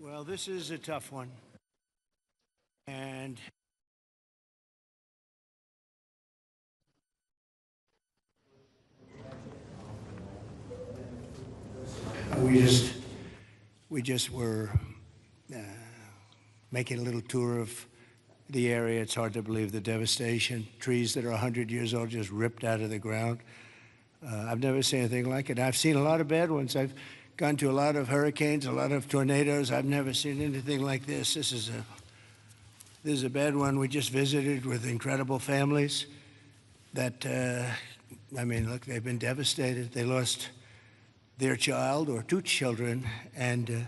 Well, this is a tough one. And we just were making a little tour of the area. It's hard to believe the devastation. Trees that are 100 years old just ripped out of the ground. I've never seen anything like it. I've seen a lot of bad ones. I've gone to a lot of hurricanes, a lot of tornadoes. I've never seen anything like this. This is a bad one. We just visited with incredible families that, I mean, look, they've been devastated. They lost their child or two children, and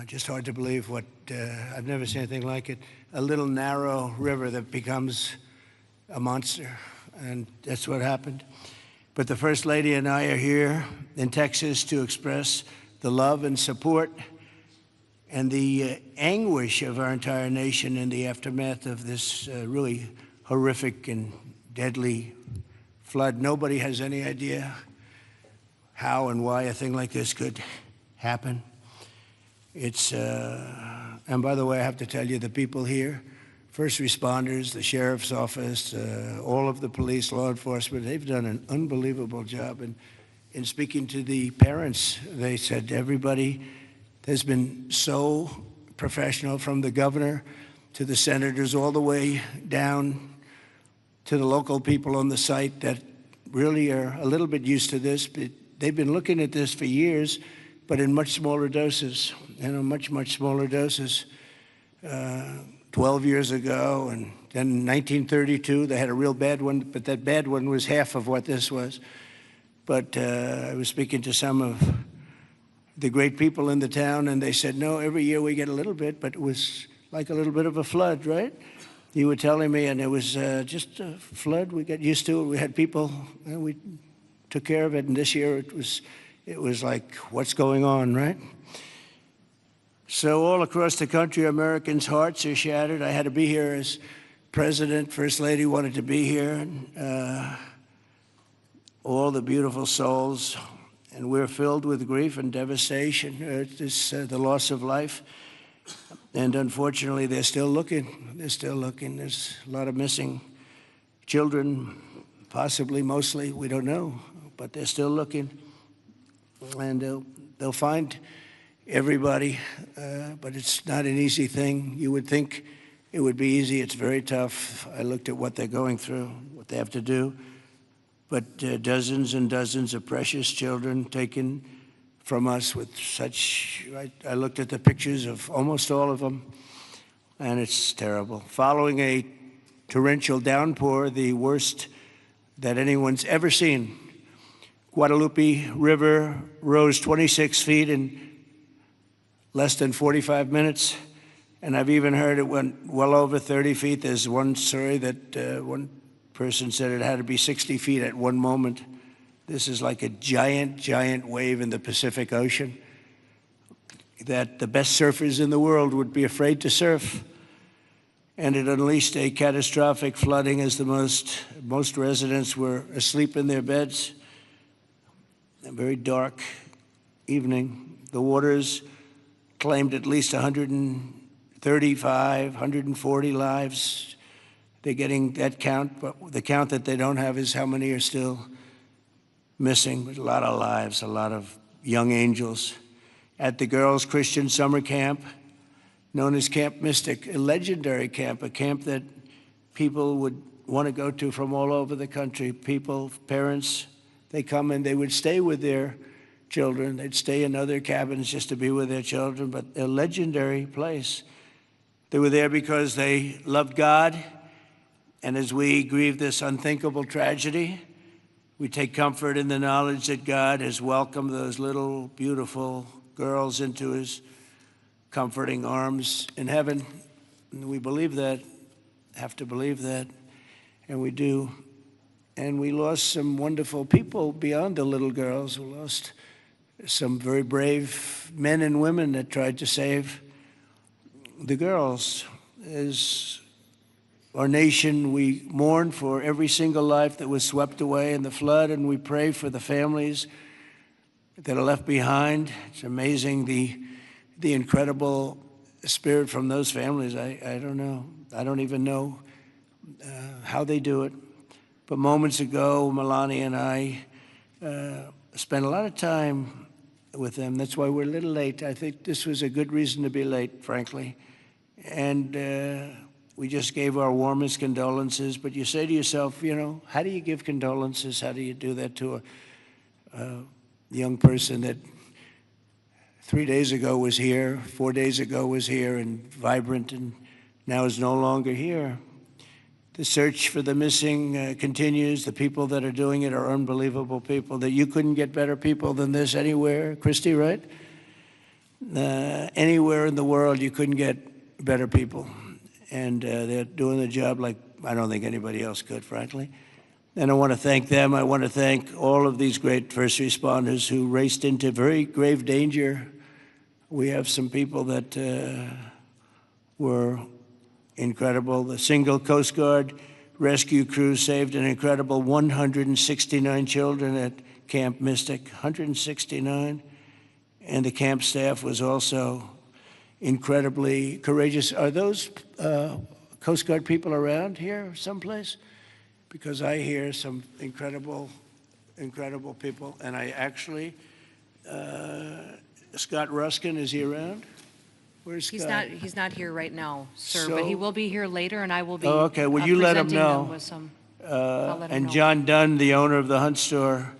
just hard to believe what, I've never seen anything like it. A little narrow river that becomes a monster, and that's what happened. But the First Lady and I are here in Texas to express the love and support and the anguish of our entire nation in the aftermath of this really horrific and deadly flood. Nobody has any idea how and why a thing like this could happen. It's, and by the way, I have to tell you, the people here, first responders, the sheriff's office, all of the police, law enforcement, they've done an unbelievable job. And in speaking to the parents, they said everybody has been so professional, from the governor to the senators, all the way down to the local people on the site that really are a little bit used to this. But they've been looking at this for years, but in much smaller doses, much smaller doses. 12 years ago, and then in 1932, they had a real bad one, but that bad one was half of what this was. But I was speaking to some of the great people in the town, and they said, no, every year we get a little bit, but it was like a little bit of a flood, right? You were telling me, and it was just a flood. We got used to it. We had people, and we took care of it, and this year it was like, what's going on, right? So all across the country, Americans' hearts are shattered. I had to be here as president. First Lady wanted to be here. And, all the beautiful souls. And we're filled with grief and devastation. It's the loss of life. And unfortunately, they're still looking. They're still looking. There's a lot of missing children, possibly, mostly. We don't know. But they're still looking. And they'll find everybody, but it's not an easy thing. You would think it would be easy. It's very tough. I looked at what they're going through, what they have to do. But dozens and dozens of precious children taken from us with such, I looked at the pictures of almost all of them, and it's terrible. Following a torrential downpour, the worst that anyone's ever seen, Guadalupe River rose 26 feet in less than 45 minutes, and I've even heard it went well over 30 feet. There's one story that one person said it had to be 60 feet at one moment. This is like a giant, giant wave in the Pacific Ocean that the best surfers in the world would be afraid to surf. And it unleashed a catastrophic flooding as the most residents were asleep in their beds. A very dark evening. The waters claimed at least 135, 140 lives. They're getting that count, but the count that they don't have is how many are still missing. But a lot of lives, a lot of young angels. At the Girls Christian Summer Camp, known as Camp Mystic, a legendary camp, a camp that people would want to go to from all over the country. People, parents, they come and they would stay with their children. They'd stay in other cabins just to be with their children, but a legendary place. They were there because they loved God, and as we grieve this unthinkable tragedy, we take comfort in the knowledge that God has welcomed those little, beautiful girls into his comforting arms in heaven. And we believe that, have to believe that, and we do. And we lost some wonderful people beyond the little girls. We lost some very brave men and women that tried to save the girls. As our nation, we mourn for every single life that was swept away in the flood, and we pray for the families that are left behind. It's amazing the the incredible spirit from those families. I don't know. I don't even know how they do it. But moments ago, Melania and I spent a lot of time with them. That's why we're a little late. I think this was a good reason to be late, frankly. And we just gave our warmest condolences. But you say to yourself, you know, how do you give condolences? How do you do that to a young person that 3 days ago was here, 4 days ago was here and vibrant, and now is no longer here? The search for the missing continues. The people that are doing it are unbelievable people, that you couldn't get better people than this anywhere. Christy, right? Anywhere in the world, you couldn't get better people. And they're doing the job like I don't think anybody else could, frankly. And I want to thank them. I want to thank all of these great first responders who raced into very grave danger. We have some people that were incredible. The single Coast Guard rescue crew saved an incredible 169 children at Camp Mystic, 169. And the camp staff was also incredibly courageous. Are those Coast Guard people around here someplace? Because I hear some incredible people. And I actually, Scott Ruskin, is he around? Where's Scott? He's not here right now, sir, but he will be here later, and I will be okay. Well, you let him know. with some, I'll let him and know. John Dunn, the owner of the Hunt store,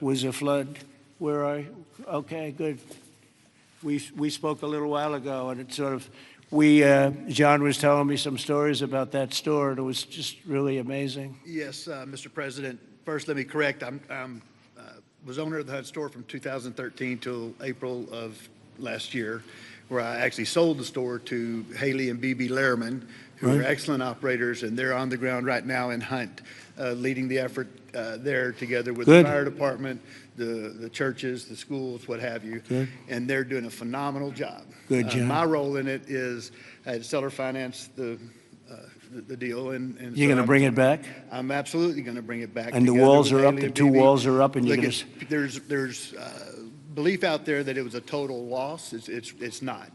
was a flood. Where are you? Okay, good. We spoke a little while ago, and it sort of, John was telling me some stories about that store, and it was just really amazing. Yes, Mr. President. First, let me correct. I was owner of the Hunt store from 2013 till April of last year, where I actually sold the store to Haley and BB Lehrman, who are excellent operators, and they're on the ground right now in Hunt, leading the effort there together with the fire department, the churches, the schools, what have you. Good. And they're doing a phenomenal job. Good job. My role in it is I had seller finance the deal. And You're going to bring it back? I'm absolutely going to bring it back. And the walls are up, the two walls are up, and you're going to... There's belief out there that it was a total loss. It's not.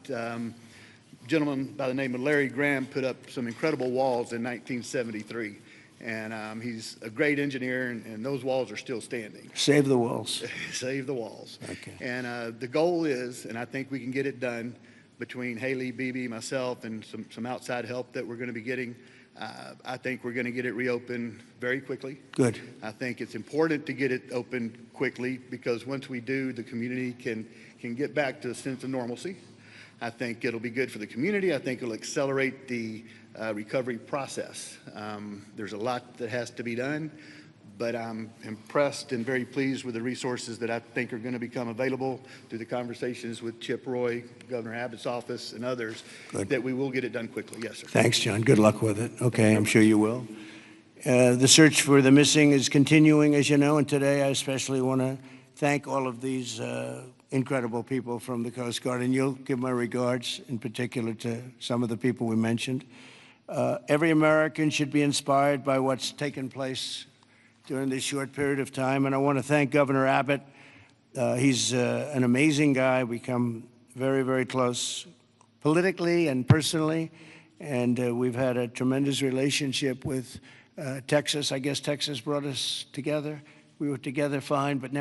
Gentleman by the name of Larry Graham put up some incredible walls in 1973. And he's a great engineer, and those walls are still standing. Save the walls. Save the walls. Okay. And the goal is, and I think we can get it done between Haley, BB, myself, and some outside help that we're going to be getting. I think we're going to get it reopened very quickly. Good. I think it's important to get it opened quickly because once we do, the community can get back to a sense of normalcy. I think it'll be good for the community. I think it'll accelerate the recovery process. There's a lot that has to be done, but I'm impressed and very pleased with the resources that I think are going to become available through the conversations with Chip Roy, Governor Abbott's office, and others, that we will get it done quickly. Yes, sir. Thanks, John. Good luck with it. Okay, I'm sure you will. The search for the missing is continuing, as you know, and today I especially want to thank all of these incredible people from the Coast Guard, and you'll give my regards in particular to some of the people we mentioned. Every American should be inspired by what's taken place during this short period of time, and I want to thank Governor Abbott. He's an amazing guy. We come very, very close politically and personally, and we've had a tremendous relationship with Texas. I guess Texas brought us together. We were together fine, but now